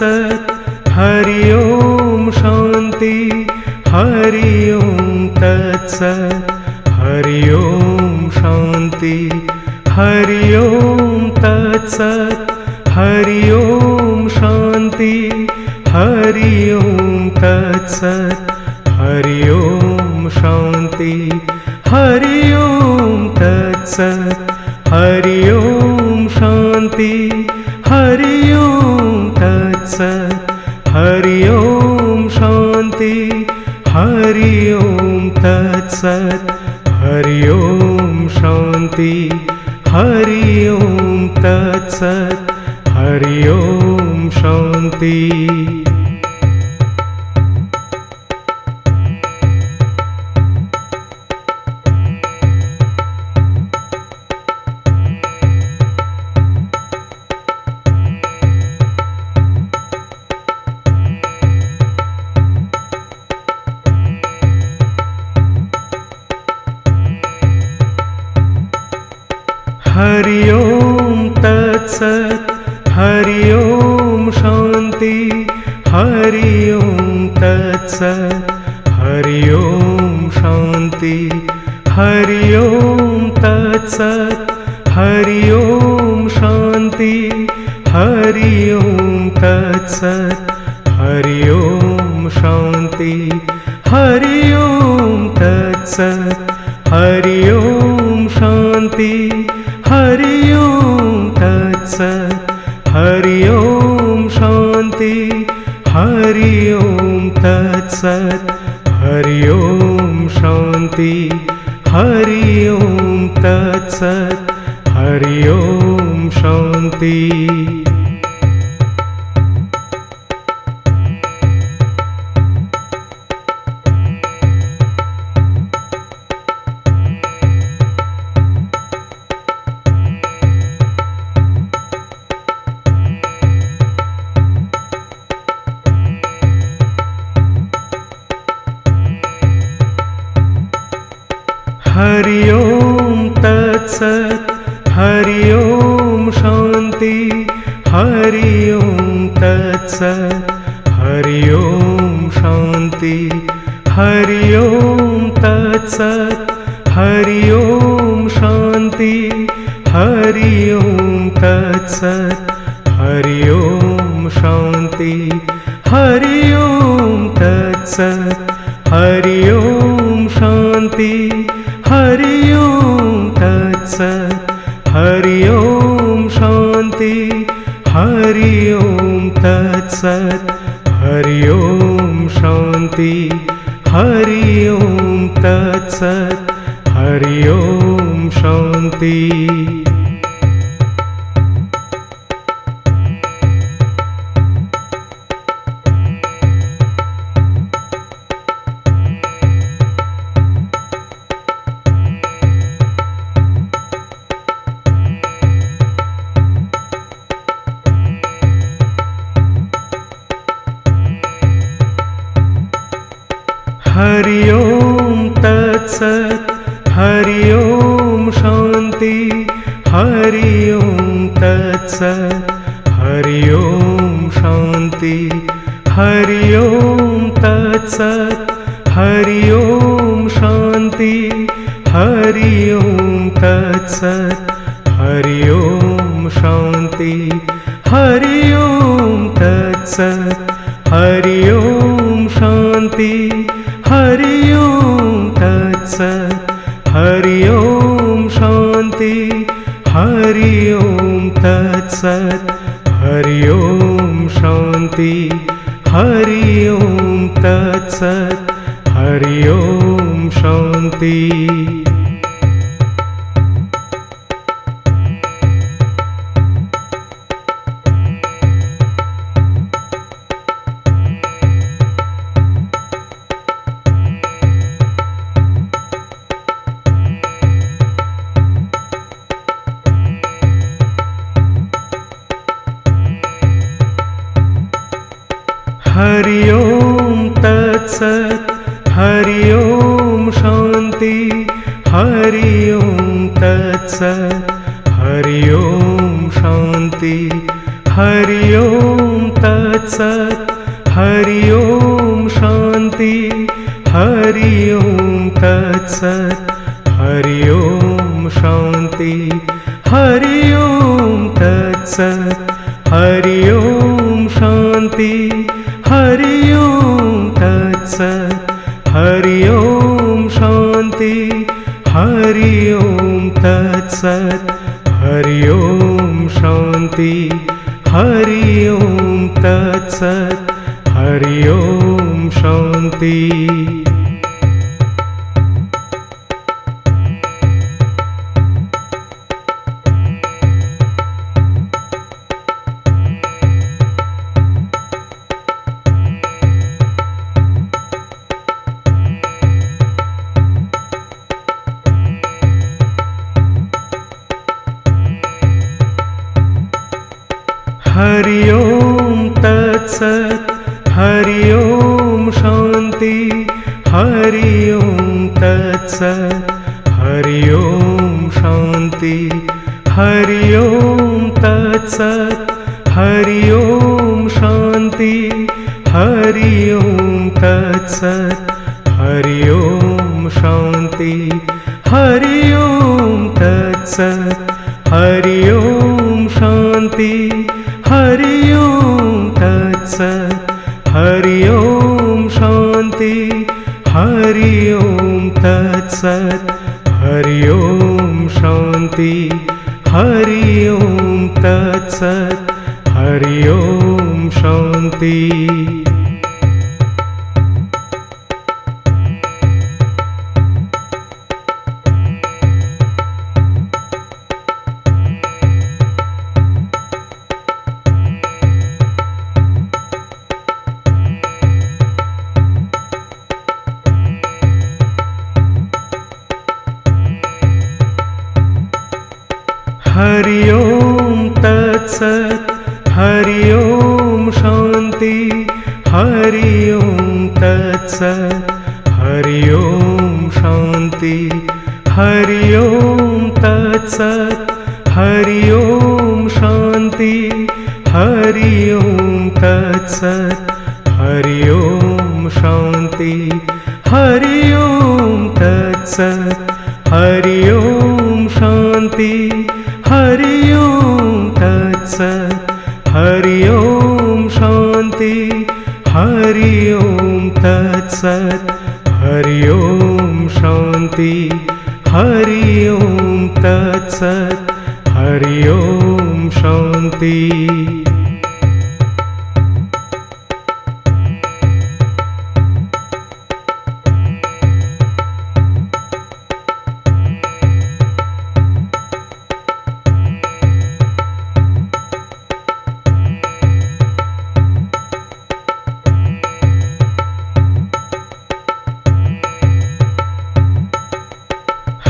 तत्सत् हरि ओम शांति हरि ओम तत्सत् हरि ओम शांति हरि ओम तत्सत् हरि ओम शांति हरि ओम तत्सत् हरि ओम शांति हरि ओम तत्सत् हरि ओम शांति हरि ओम तत्सत् हरि ओम शांति हरि ओम तत्सत् हरि ओम शांति हरि ओम तत्सत् हरि ओम शांति। हरि ओम तत्सत् हरि ओम शांति हरि ओम तत्सत् हरि ओम शांति हरि ओम तत्सत् हरि ओम शांति हरि ओम तत्सत् हरि ओम शांति हरि ओम तत्सत् हरि ओम शांति हरि ओम तत्सत् हरि ओम शांति हरि ओम तत्सत् हरि ओम शांति हरि ओम तत्सत् हरि ओम शांति। हरि ओम तत्सत् हरि ओम शांति हरि ओम तत्सत् हरि ओम शांति हरि ओम तत्सत् हरि ओम शांति हरि ओम तत्सत् हरि ओम शांति हरि ओम तत्सत् हरि ओम शांति हरि ओम तत्सत् हरि ओम शांति हरि ओम तत्सत् हरि ओम शांति हरि ओम तत्सत् हरि ओम शांति। हरि ओम तत्सत् हरि ओम शांति हरि ओम तत्सत् हरि ओम शांति हरि ओम तत्सत् हरि ओम शांति हरि ओम तत्सत् हरि ओम शांति हरि ओम तत्सत् हरि ओम शांति हरि ओम तत्सत् हरि ओम शांति हरि ओम तत्सत् हरि ओम शांति हरि ओम तत्सत् हरि ओम शांति। हरि ओम तत्सत् हरि ओम शांति हरि ओम तत्सत् हरि ओम शांति हरि ओम तत्सत् हरि ओम शांति हरि ओम तत्सत् हरि ओम शांति हरि ओम तत्सत् हरि ओम शांति हरि ओम तत्सत् हरि ओम शांति हरि ओम तत्सत् हरि ओम शांति हरि ओम तत्सत् हरि ओम शांति। हरि ओम तत्सत् हरि ओम शांति हरि ओम तत्सत् हरि ओम शांति हरि ओम तत्सत् हरि ओम शांति हरि ओम तत्सत् हरि ओम शांति हरि ओम तत्सत् हरि ओम शांति हरि ओम तत्सत् हरि ओम शांति हरि ओम तत्सत् हरि ओम शांति हरि ओम तत्सत् हरि ओम शांति। हरि ओम तत्सत् हरि ओम शांति हरि ओम तत्सत् हरि ओम शांति हरि ओम तत्सत् हरि ओम शांति हरि ओम तत्सत् हरि ओम शांति हरि ओम तत्सत् हरि ओम शांति हरि ओम तत्सत् हरि ओम शांति हरि ओम तत्सत् हरि ओम शांति हरि ओम तत्सत् हरि ओम शांति।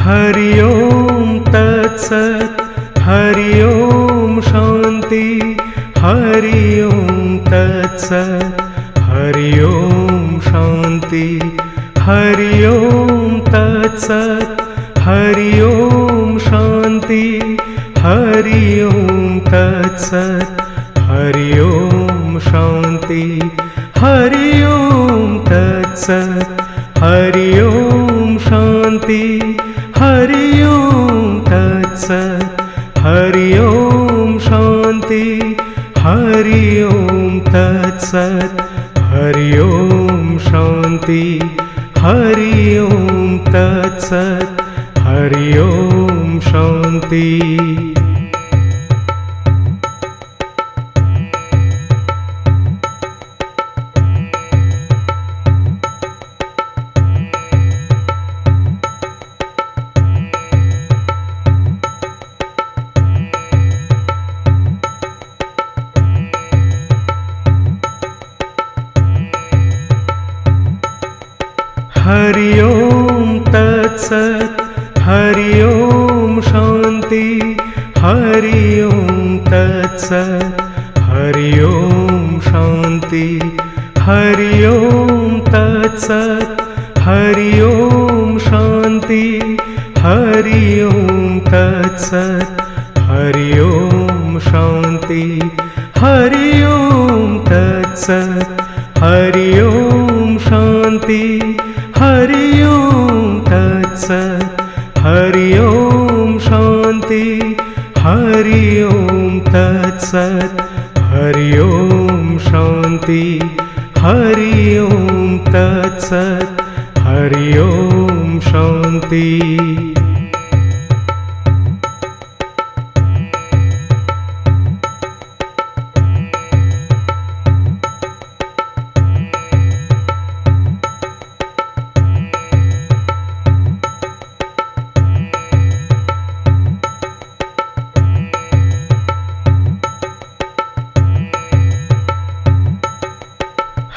हरि ओम तत्सत् हरि ओम शांति हरि ओम तत्सत् हरि ओम शांति हरि ओम तत्सत् हरि ओम शांति हरि ओम तत्सत् हरि ओम शांति हरि ओम तत्सत् हरि ओम शांति हरि ओम तत्सत् हरि ओम शांति हरि ओम तत्सत् हरि ओम शांति हरि ओम तत्सत् हरि ओम शांति। हरि ओम तत्सत् हरि ओम शांति हरि ओम तत्सत् हरि ओम शांति हरि ओम तत्सत् हरि ओम शांति हरि ओम तत्सत् हरि ओम शांति हरि ओम तत्सत् हरि ओम शांति हरि ओम तत्सत् हरि ओम शांति हरि ओम तत्सत् हरि ओम शांति हरि ओम तत्सत् हरि ओम शांति।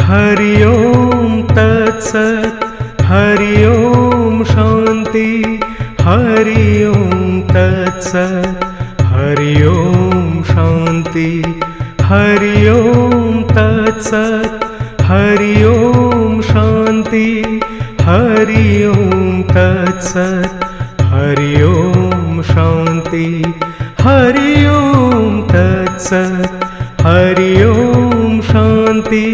हरि ओम तत्सत् हरि ओम शांति हरि ओम तत्सत् हरि ओम शांति हरि ओम तत्सत् हरि ओम शांति हरि ओम तत्सत् हरि ओम शांति हरि ओम तत्सत् हरि ओम शांति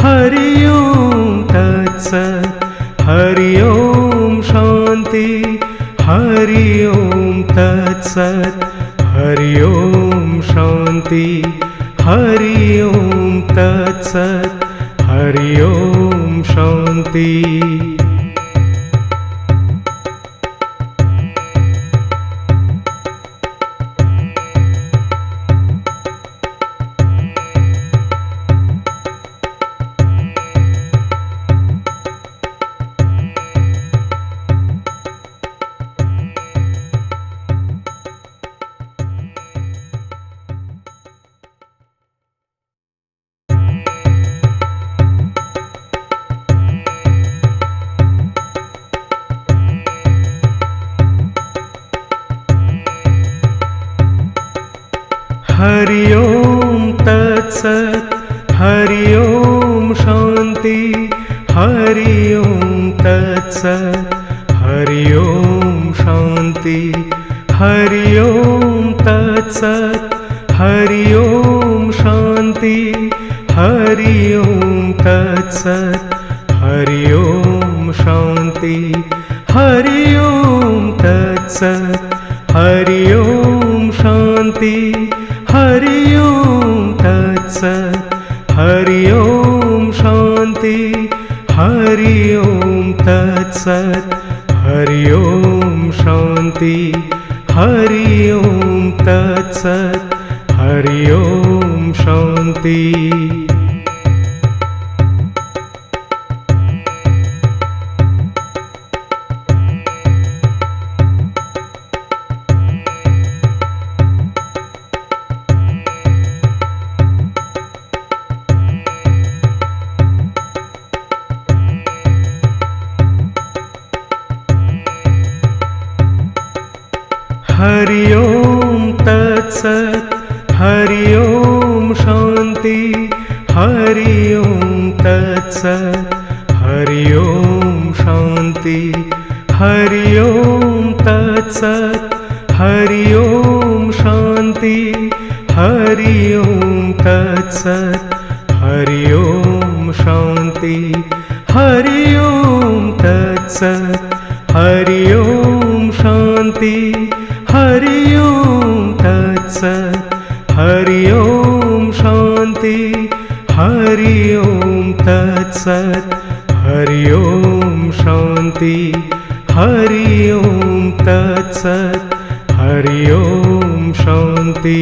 हरि ओम तत्सत् हरि ओम शांति हरि ओम तत्सत् हरि ओम शांति हरि ओम तत्सत् हरि ओम शांति। हरि ओम तत्सत् हरि ओम शांति हरि ओम तत्सत् हरि ओम शांति हरि ओम तत्सत् हरि ओम शांति हरि ओम तत्सत् हरि ओम शांति हरि ओम तत्सत् हरि ओम शांति हरि ओम तत्सत् हरि ओम शांति हरि ओम तत्सत् हरि ओम शांति हरि ओम तत्सत् हरि ओम शांति। हरि ओम तत्सत् हरि ओम शांति हरि ओम तत्सत् हरि ओम शांति हरि ओम तत्सत् हरि ओम शांति हरि ओम तत्सत् हरि ओम शांति हरि ओम तत्सत् हरि ओम शांति हरि ओम तत्सत् हरि ओम शांति हरि ओम तत्सत् हरि ओम शांति हरि ओम तत्सत् हरि ओम शांति।